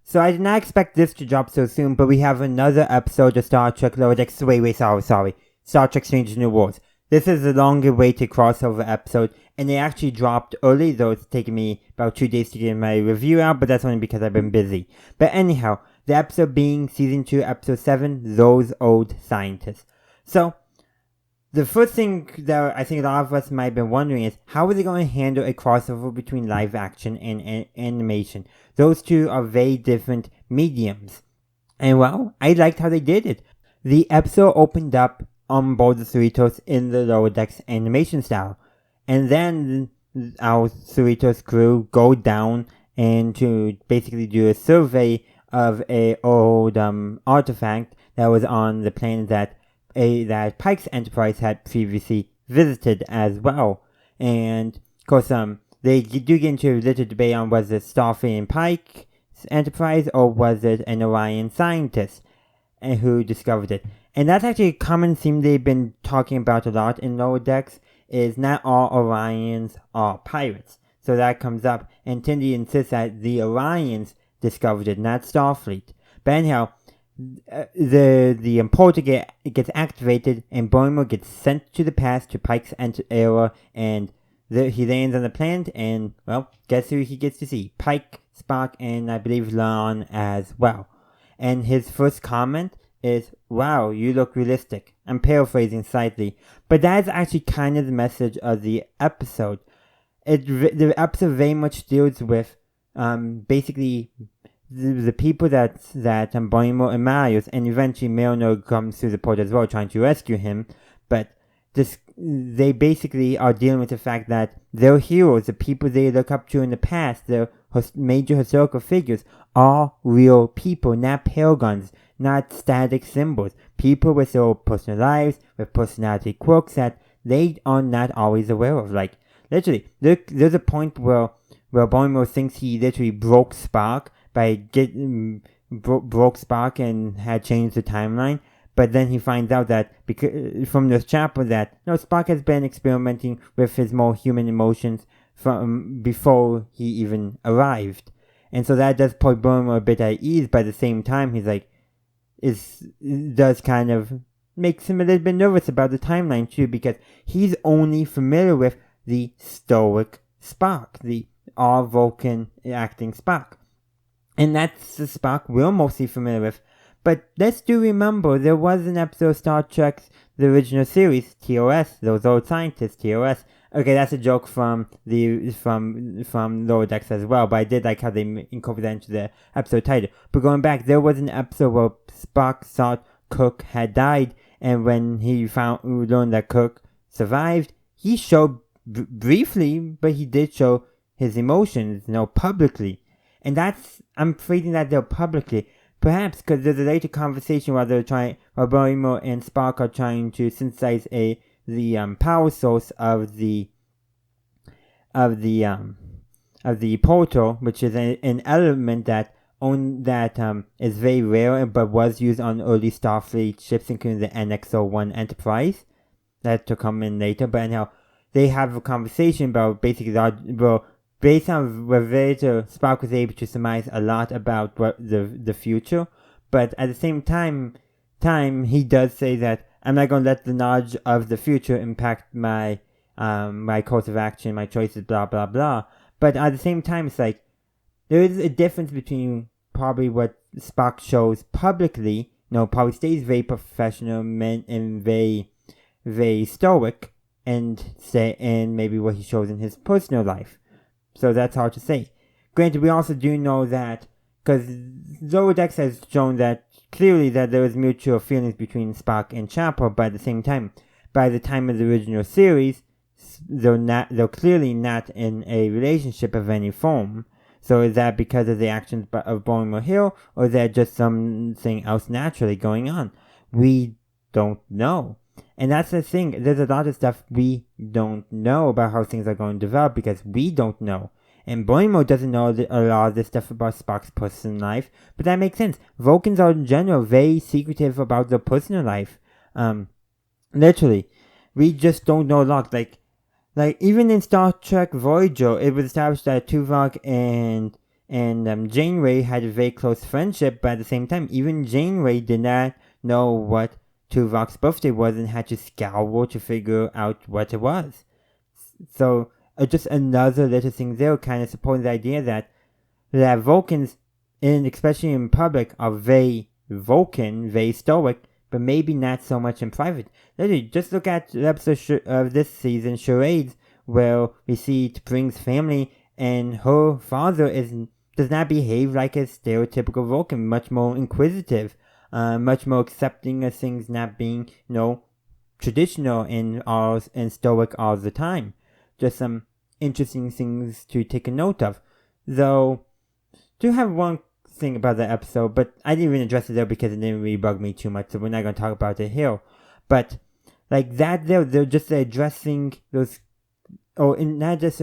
So I did not expect this to drop so soon, but we have another episode of Star Trek Lower Decks. Sorry. Star Trek Strange New Worlds. This is a longer awaited crossover episode, and it actually dropped early, though it's taken me about 2 days to get my review out, but that's only because I've been busy. But anyhow, the episode being Season 2, Episode 7, Those Old Scientists. So, the first thing that I think a lot of us might have been wondering is, how are they going to handle a crossover between live action and animation? Those two are very different mediums. And well, I liked how they did it. The episode opened up on board the Cerritos in the Lower Decks animation style. And then our Cerritos crew go down and to basically do a survey of a old artifact that was on the planet that Pike's Enterprise had previously visited as well. And of course, they do get into a little debate on was it Starfleet and Pike's Enterprise or was it an Orion scientist who discovered it. And that's actually a common theme they've been talking about a lot in Lower Decks, is not all Orions are pirates. So that comes up, and Tindy insists that the Orions discovered it, not Starfleet. But anyhow, the portal gets activated, and Boimler gets sent to the past to Pike's era, and he lands on the planet, and, well, guess who he gets to see? Pike, Spock, and I believe Lon as well. And his first comment is, "Wow, you look realistic." I'm paraphrasing slightly, but that is actually kind of the message of the episode. The episode very much deals with, basically, the people that Boimler admires, and eventually Milner comes through the port as well, trying to rescue him. But they basically are dealing with the fact that their heroes, the people they look up to in the past, their major historical figures, are real people, not paragons, not static symbols. People with their own personal lives, with personality quirks that they are not always aware of. Like, literally, there's a point where Boimler thinks he literally broke Spock broke Spock and had changed the timeline, but then he finds out that from this chapter that Spock has been experimenting with his more human emotions from before he even arrived, and so that does put Boimler a bit at ease. But at the same time, he's like, does kind of makes him a little bit nervous about the timeline too, because he's only familiar with the stoic Spock, the all Vulcan acting Spock. And that's the Spock we're mostly familiar with. But let's do remember, there was an episode of Star Trek's the original series, TOS, Those Old Scientists, TOS. Okay, that's a joke from Lower Decks as well, but I did like how they incorporated that into the episode title. But going back, there was an episode where Spock thought Kirk had died, and when he learned that Kirk survived, he showed briefly, but he did show his emotions, publicly. And I'm afraid that they're publicly. Perhaps because there's a later conversation where Boimler and Spock are trying to synthesize the power source of the portal, which is an element that is very rare but was used on early Starfleet ships, including the NX-01 Enterprise that to come in later. But anyhow, they have a conversation about basically based on what later Spock was able to surmise a lot about what the future, but at the same time he does say that I'm not going to let the knowledge of the future impact my course of action, my choices, blah blah blah. But at the same time, it's like there is a difference between probably what Spock shows publicly, probably stays very professional and very very stoic, and maybe what he shows in his personal life. So that's hard to say. Granted, we also do know that, because Lower Decks has shown that clearly that there is mutual feelings between Spock and Chapel, but at the same time, by the time of the original series, they're clearly not in a relationship of any form. So is that because of the actions of Boimler Hill, or is that just something else naturally going on? We don't know. And that's the thing, there's a lot of stuff we don't know about how things are going to develop because we don't know. And Boimler doesn't know a lot of this stuff about Spock's personal life, but that makes sense. Vulcans are in general very secretive about their personal life. Literally. We just don't know a lot. Like even in Star Trek Voyager, it was established that Tuvok and and Janeway had a very close friendship, but at the same time, even Janeway did not know what Tuvok's birthday was and had to scour to figure out what it was. So just another little thing there, kind of supporting the idea that Vulcans, especially in public, are very Vulcan, very stoic, but maybe not so much in private. Literally, just look at the episode of this season, Charades, where we see T'Pring's family and her father does not behave like a stereotypical Vulcan, much more inquisitive, much more accepting of things not being, traditional and stoic all the time. Just some interesting things to take a note of. Though, do have one thing about the episode, but I didn't even address it there because it didn't really bug me too much, so we're not going to talk about it here. But, like that there, they're just addressing those, not just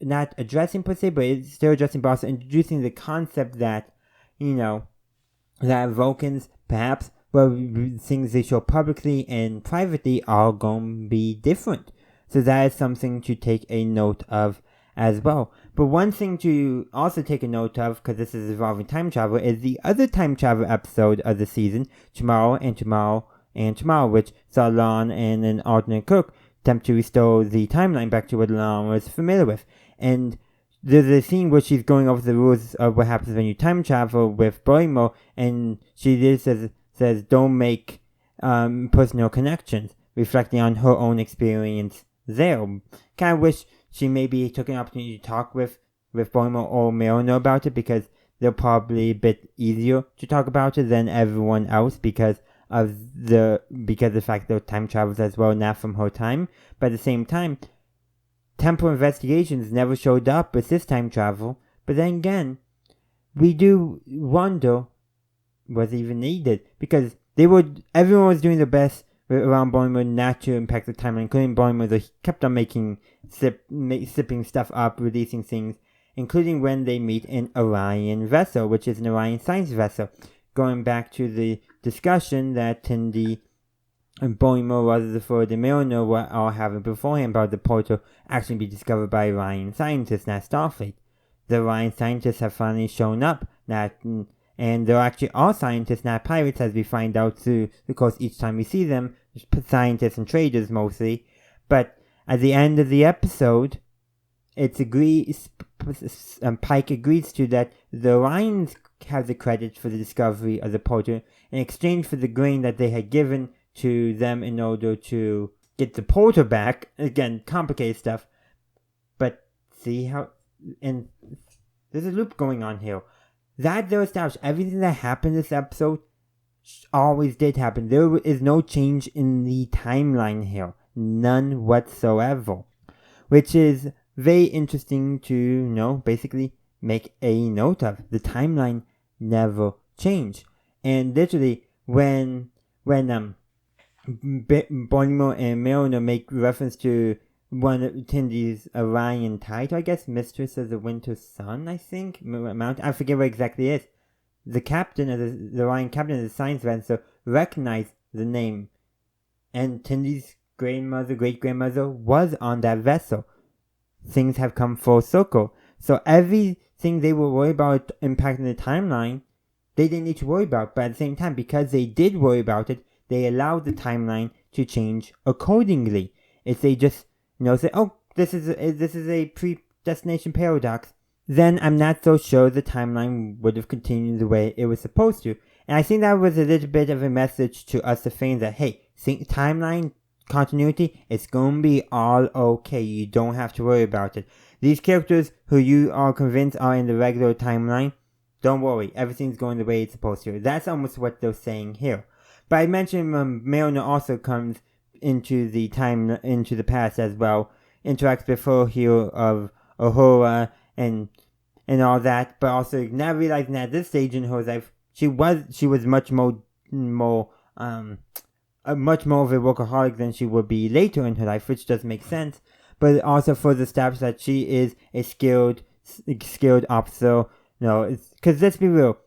not addressing per se, but it's still addressing, but also introducing the concept that, that Vulcans, perhaps, things they show publicly and privately are going to be different. So that is something to take a note of as well. But one thing to also take a note of, because this is involving time travel, is the other time travel episode of the season, Tomorrow and Tomorrow and Tomorrow, which saw Lon and an alternate Kirk attempt to restore the timeline back to what Lon was familiar with. And there's a scene where she's going over the rules of what happens when you time travel with Boimler, and she just says don't make personal connections, reflecting on her own experience there. Kind of wish she maybe took an opportunity to talk with Boimler or Milner about it, because they're probably a bit easier to talk about it than everyone else because of the fact they're time travels as well, not from her time. But at the same time, temporal investigations never showed up with this time travel. But then again, we do wonder was it even needed, because everyone was doing their best around Boimler not to impact the timeline, including Boimler, though he kept on sipping stuff up, releasing things, including when they meet an Orion vessel, which is an Orion science vessel. Going back to the discussion that Tendi and Boimler, Rutherford and Milner were all having beforehand about the portal actually be discovered by Orion scientists, not Starfleet. The Orion scientists have finally shown up, and they're actually all scientists, not pirates, as we find out through the course each time we see them. Scientists and traders mostly. But at the end of the episode, Pike agrees to that the Orions have the credit for the discovery of the portal in exchange for the grain that they had given to them in order to get the portal back. Again, complicated stuff. But see how... And there's a loop going on here. That they're established. Everything that happened in this episode always did happen. There is no change in the timeline here. None whatsoever. Which is very interesting to, basically make a note of. The timeline never changed. And literally, when Boimler and Milner make reference to one of Tindy's Orion title, I guess, Mistress of the Winter Sun, I think, Mount, I forget what exactly it is. The captain of the Orion captain of the science vessel recognized the name, and Tindy's great-grandmother was on that vessel. Things have come full circle. So everything they were worried about impacting the timeline, they didn't need to worry about. But at the same time, because they did worry about it, they allowed the timeline to change accordingly. If they just, say, oh, this is a predestination paradox, then I'm not so sure the timeline would have continued the way it was supposed to. And I think that was a little bit of a message to us, the fans, that, hey, timeline continuity, it's going to be all okay. You don't have to worry about it. These characters who you are convinced are in the regular timeline, don't worry. Everything's going the way it's supposed to. That's almost what they're saying here. But I mentioned Milner also comes into the past as well, interacts with her hero of Uhura and all that, but also not realizing at this stage in her life she was much more of a workaholic than she would be later in her life, which does make sense. But it also further establishes that she is a skilled officer. Because let's be real,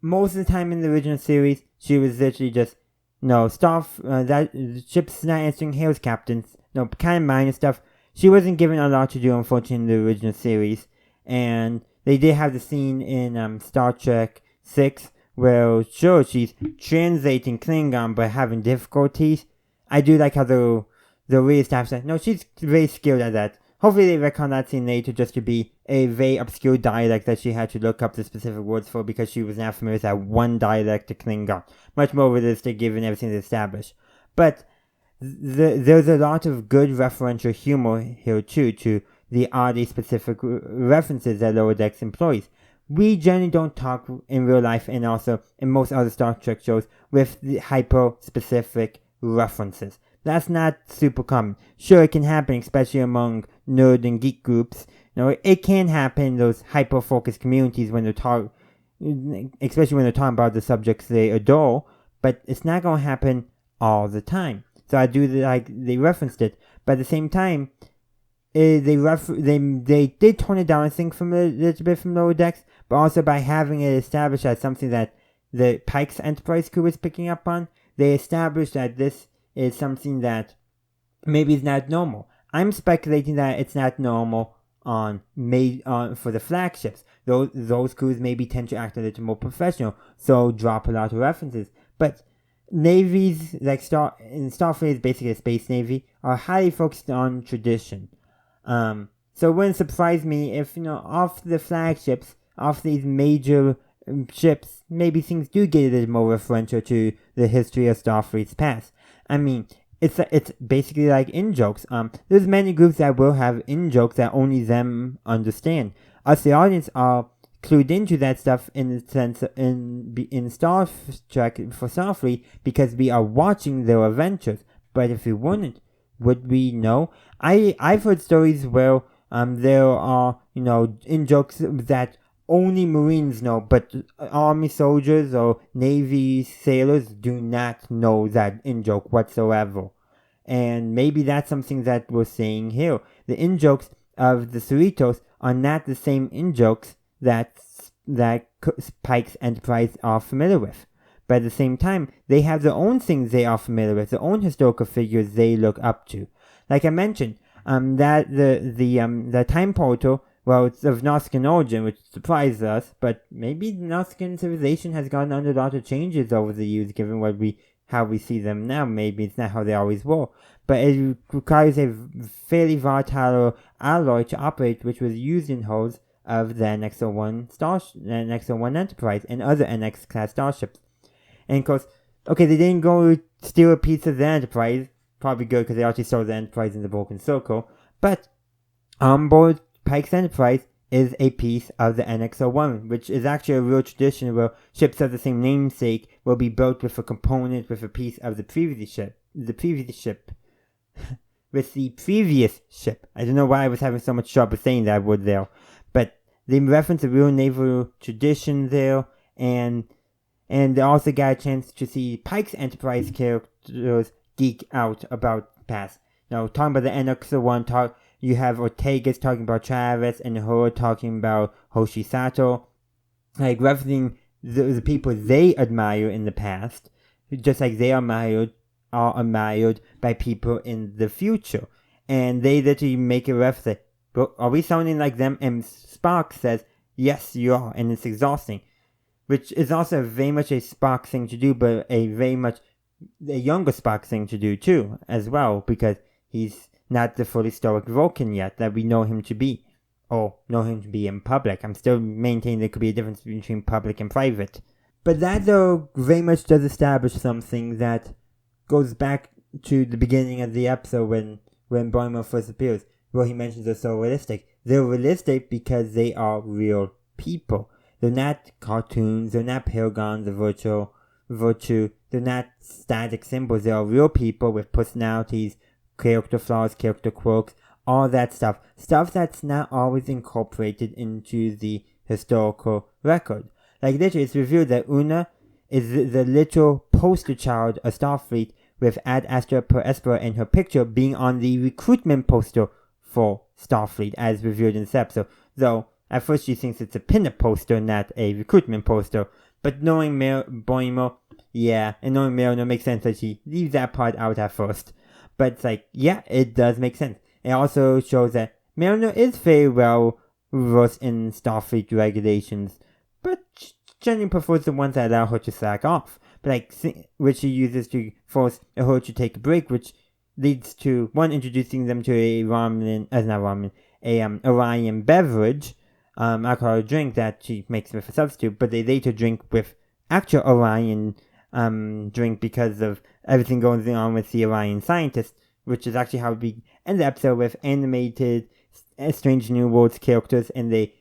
most of the time in the original series, she was literally just that ship's not answering hails, captains. Kind of minor stuff. She wasn't given a lot to do, unfortunately, in the original series. And they did have the scene in Star Trek 6 where, sure, she's translating Klingon but having difficulties. I do like how the real staff said, no, she's very skilled at that. Hopefully they retcon that scene later just to be a very obscure dialect that she had to look up the specific words for because she was not familiar with that one dialect of Klingon. Much more realistic given everything that's established. But there's a lot of good referential humor here too to the oddly specific references that Lower Decks employs. We generally don't talk in real life and also in most other Star Trek shows with the hyper-specific references. That's not super common. Sure, it can happen, especially among nerd and geek groups. It can happen in those hyper-focused communities when especially when they're talking about the subjects they adore, but it's not going to happen all the time. So I do like they referenced it, but at the same time, they did tone it down, I think, from a little bit from Lower Decks, but also by having it established as something that the Pike's Enterprise crew is picking up on, they established that this is something that maybe is not normal. I'm speculating that it's not normal for the flagships. Those crews maybe tend to act a little more professional, so drop a lot of references. But navies, like Starfleet is basically a space navy, are highly focused on tradition. So it wouldn't surprise me if, off the flagships, off these major ships, maybe things do get a little more referential to the history of Starfleet's past. I mean, it's basically like in-jokes. There's many groups that will have in-jokes that only them understand. Us, the audience, are clued into that stuff in the sense in Star Trek for Starfleet because we are watching their adventures. But if we wouldn't, would we know? I've heard stories where there are in-jokes that only Marines know, but Army soldiers or Navy sailors do not know that in-joke whatsoever. And maybe that's something that we're seeing here. The in-jokes of the Cerritos are not the same in-jokes that Pike's Enterprise are familiar with. But at the same time, they have their own things they are familiar with, their own historical figures they look up to. Like I mentioned, that the time portal, well, it's of Nausicaan origin, which surprised us, but maybe Nausicaan civilization has gone under a lot of changes over the years, given how we see them now. Maybe it's not how they always were, but it requires a fairly volatile alloy to operate, which was used in hulls of the NX-01 Enterprise and other NX-class starships. And of course, okay, they didn't go steal a piece of the Enterprise, probably good because they actually saw the Enterprise in the Broken Circle, but on board Pike's Enterprise is a piece of the NX-01, which is actually a real tradition where ships of the same namesake will be built with a component with a piece of the previous ship. With the previous ship. I don't know why I was having so much trouble saying that word there, but they reference a real naval tradition there, and they also got a chance to see Pike's Enterprise characters geek out about past. Talking about the NX-01, you have Ortega's talking about Travis and her talking about Hoshi Sato, like referencing the people they admire in the past, just like they are admired by people in the future. And they literally make a reference, are we sounding like them? And Spock says, yes, you are, and it's exhausting. Which is also very much a Spock thing to do, but a younger Spock thing to do too, as well, because he's not the fully stoic Vulcan yet that we know him to be, or know him to be in public. I'm still maintaining there could be a difference between public and private. But that, though, very much does establish something that goes back to the beginning of the episode when Boimler first appears, where he mentions they're so realistic. They're realistic because they are real people. They're not cartoons, they're not paragons of virtue, they're not static symbols. They are real people with personalities, character flaws, character quirks, all that stuff. Stuff that's not always incorporated into the historical record. Like literally, it's revealed that Una is the literal poster child of Starfleet, with Ad Astra per Espera in her picture being on the recruitment poster for Starfleet, as revealed in this episode. Though, at first she thinks it's a pinup poster, not a recruitment poster. But knowing Boimler, and knowing Mariner makes sense that she leaves that part out at first. But it's like, yeah, it does make sense. It also shows that Mariner is very well reverse in Starfleet regulations, but generally prefers the ones that allow her to slack off. But which she uses to force her to take a break, which leads to one introducing them to a Orion beverage, alcoholic drink that she makes with a substitute, but they later drink with actual Orion drink because of everything going on with the Orion scientists, which is actually how we end the episode with animated Strange New Worlds characters, and they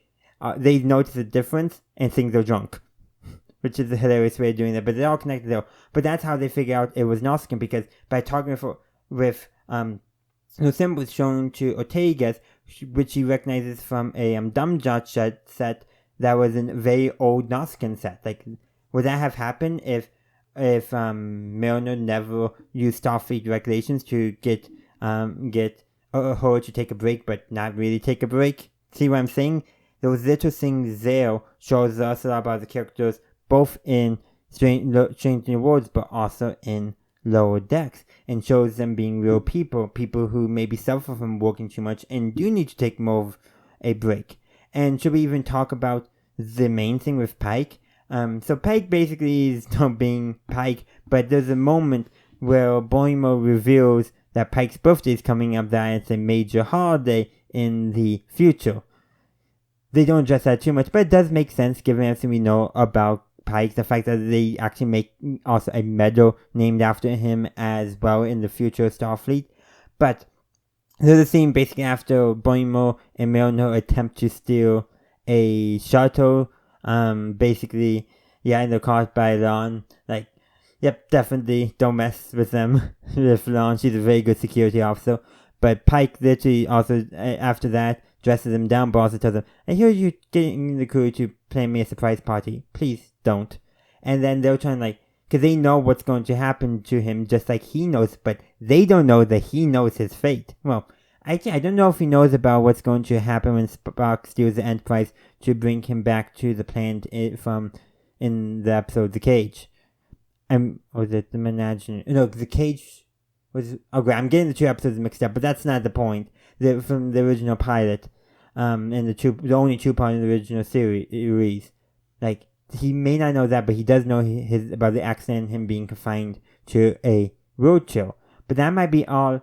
notice a difference and think they're drunk, which is a hilarious way of doing that. But they're all connected though. But that's how they figure out it was Noskin, because by talking with the symbol was shown to Ortegas, which he recognizes from a Dumb Jot set that was a very old Noskin set. Like, would that have happened if Milner never used Starfleet regulations to get her to take a break, but not really take a break? See what I'm saying? Those little things there shows us a lot about the characters, both in Strange New Worlds, but also in Lower Decks, and shows them being real people who maybe suffer from working too much and do need to take more of a break. And should we even talk about the main thing with Pike? So Pike basically is not being Pike, but there's a moment where Boimler reveals that Pike's birthday is coming up, that it's a major holiday in the future. They don't address that too much, but it does make sense given everything we know about Pike, the fact that they actually make also a medal named after him as well in the future Starfleet. But there's a scene basically after Boimler and Milner attempt to steal a shuttle, basically, and they're caught by Lon. Like, yep, definitely don't mess with them. With Lon, she's a very good security officer. But Pike literally also, after that, dresses him down, but also tells him, I hear you getting the crew to plan me a surprise party. Please don't. And then they're trying because they know what's going to happen to him just like he knows, but they don't know that he knows his fate. Well, I don't know if he knows about what's going to happen when Spock steals the Enterprise to bring him back to the planet in the episode The Cage. Was it the Menagerie? No, The Cage was... Okay, I'm getting the two episodes mixed up, but that's not the point. From the original pilot, and the only two parts of the original series. Like, he may not know that, but he does know about the accident and him being confined to a wheelchair. But that might be all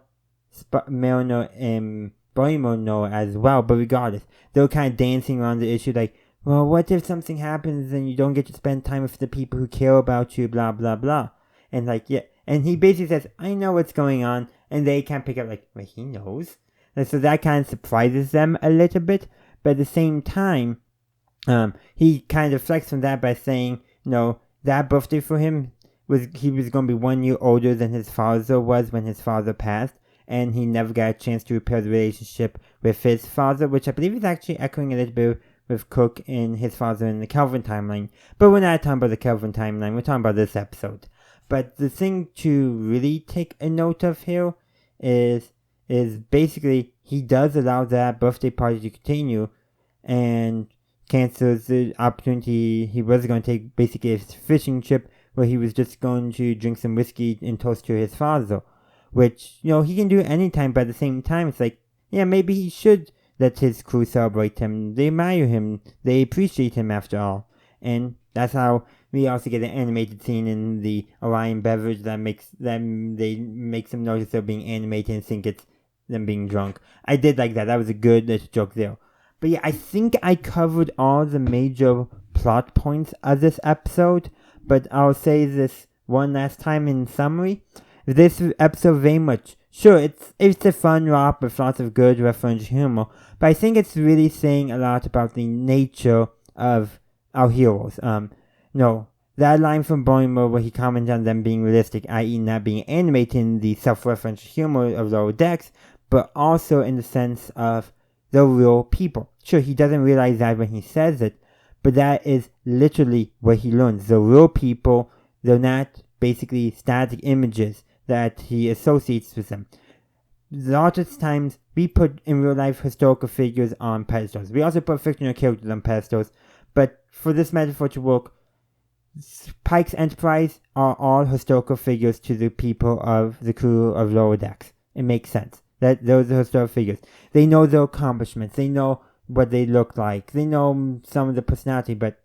Milner and Boimler know as well. But regardless, they're kind of dancing around the issue like, well, what if something happens and you don't get to spend time with the people who care about you, blah, blah, blah. And and he basically says, I know what's going on. And they can't pick up well, he knows. And so that kind of surprises them a little bit. But at the same time, he kind of reflects from that by saying, that birthday for him he was going to be 1 year older than his father was when his father passed. And he never got a chance to repair the relationship with his father, which I believe is actually echoing a little bit with Cook and his father in the Kelvin timeline. But we're not talking about the Kelvin timeline, we're talking about this episode. But the thing to really take a note of here is basically he does allow that birthday party to continue and cancels the opportunity he was going to take, basically a fishing trip where he was just going to drink some whiskey and toast to his father, which, he can do anytime, but at the same time it's maybe he should let his crew celebrate him. They admire him, they appreciate him after all. And that's how we also get an animated scene in the Orion beverage that makes them notice they're being animated and think it's them being drunk. I did like that. That was a good little joke there. But yeah, I think I covered all the major plot points of this episode. But I'll say this one last time in summary. This episode very much, sure, it's a fun romp with lots of good reference humor, but I think it's really saying a lot about the nature of our heroes. That line from Boimler where he commented on them being realistic, i.e. not being animated in the self-referential humor of Lower Decks, but also in the sense of the real people. Sure, he doesn't realize that when he says it, but that is literally what he learns. The real people, they're not basically static images that he associates with them. A lot of times, we put in real life historical figures on pedestals. We also put fictional characters on pedestals, but for this metaphor to work, Pike's Enterprise are all historical figures to the people of the crew of Lower Decks. It makes sense that those are historical figures. They know their accomplishments. They know what they look like. They know some of the personality, but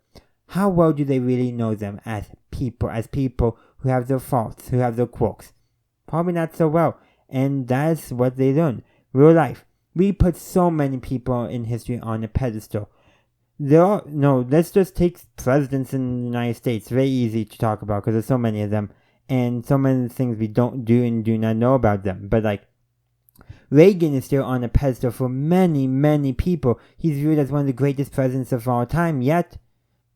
how well do they really know them as people who have their faults, who have their quirks? Probably not so well. And that's what they learn. Real life. We put so many people in history on a pedestal. Let's just take presidents in the United States. Very easy to talk about because there's so many of them. And so many things we don't do and do not know about them. But like, Reagan is still on a pedestal for many, many people. He's viewed as one of the greatest presidents of all time, yet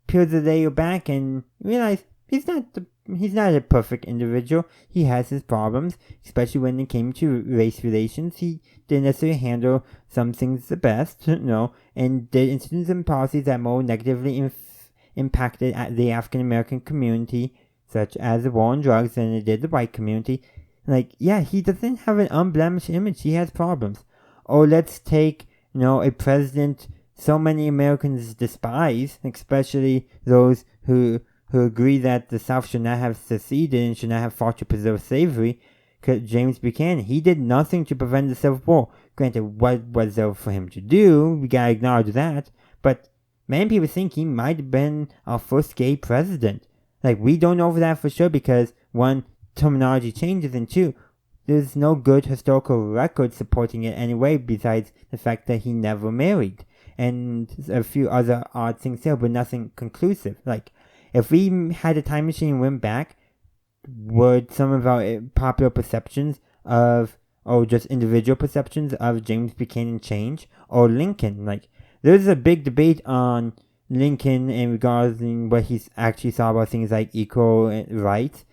peel the layer back and realize he's not a perfect individual. He has his problems, especially when it came to race relations. He didn't necessarily handle some things the best, and did institutions and policies that more negatively impacted the African American community, such as the war on drugs, than it did the white community. Like, yeah, he doesn't have an unblemished image. He has problems. Or let's take, a president so many Americans despise, especially those who agree that the South should not have seceded and should not have fought to preserve slavery. James Buchanan, he did nothing to prevent the Civil War. Granted, what was there for him to do? We gotta acknowledge that. But many people think he might have been our first gay president. Like, we don't know that for sure because, one, terminology changes, and two, there's no good historical record supporting it anyway besides the fact that he never married. And a few other odd things there, but nothing conclusive. Like, if we had a time machine and went back, would some of our popular perceptions or just individual perceptions of James Buchanan change? Or Lincoln? Like, there's a big debate on Lincoln in regarding what he actually saw about things like equal rights.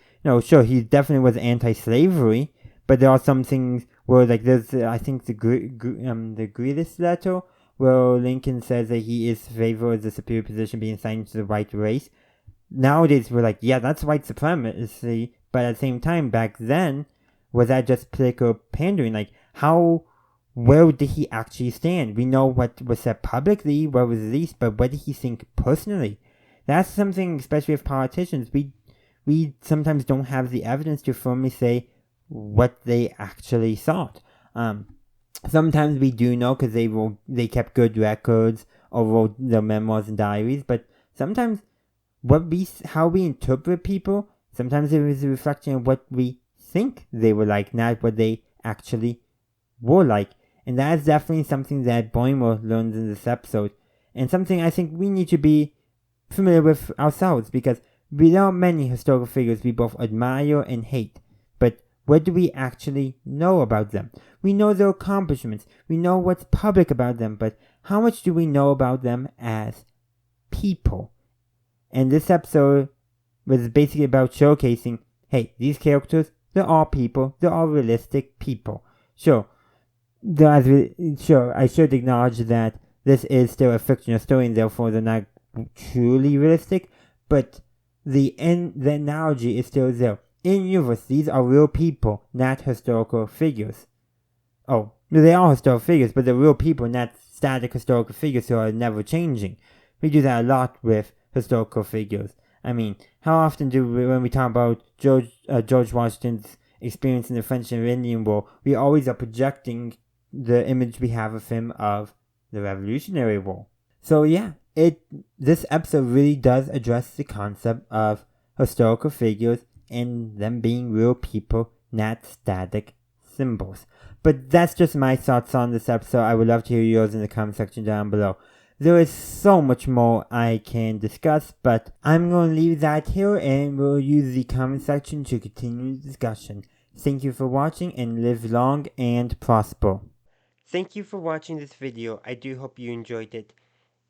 Sure, he definitely was anti-slavery, but there are some things where, like, there's, I think, the Greeley letter, where Lincoln says that he is favor of the superior position being assigned to the white race. Nowadays, we're like, yeah, that's white supremacy, but at the same time, back then, was that just political pandering? Like, where did he actually stand? We know what was said publicly, what was released, but what did he think personally? That's something, especially with politicians, we sometimes don't have the evidence to firmly say what they actually thought. Sometimes we do know because they kept good records or wrote their memoirs and diaries, but sometimes how we interpret people, sometimes it is a reflection of what we think they were like, not what they actually were like. And that is definitely something that Boimler learns in this episode, and something I think we need to be familiar with ourselves, because there are many historical figures we both admire and hate, but what do we actually know about them? We know their accomplishments, we know what's public about them, but how much do we know about them as people? And this episode was basically about showcasing, hey, these characters, they're all people, they're all realistic people. Sure, I should acknowledge that this is still a fictional story and therefore they're not truly realistic, but the analogy is still there. In universe, these are real people, not historical figures. Oh, they are historical figures, but they're real people, not static historical figures who are never changing. We do that a lot with historical figures. I mean, how often when we talk about George Washington's experience in the French and Indian War, we always are projecting the image we have of him of the Revolutionary War. So yeah, this episode really does address the concept of historical figures and them being real people, not static symbols. But that's just my thoughts on this episode. I would love to hear yours in the comment section down below. There is so much more I can discuss, but I'm going to leave that here and we'll use the comment section to continue the discussion. Thank you for watching and live long and prosper. Thank you for watching this video. I do hope you enjoyed it.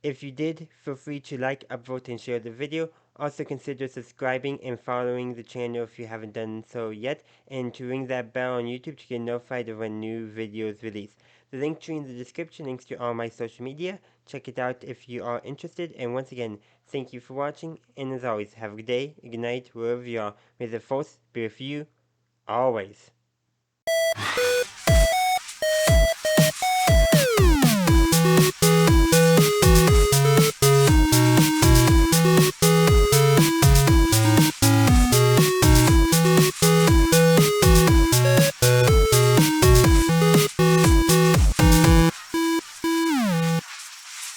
If you did, feel free to like, upvote, and share the video. Also consider subscribing and following the channel if you haven't done so yet, and to ring that bell on YouTube to get notified of when new videos release. The link tree in the description links to all my social media. Check it out if you are interested, and once again, thank you for watching, and as always, have a good day, a good night, wherever you are. May the force be with you, always.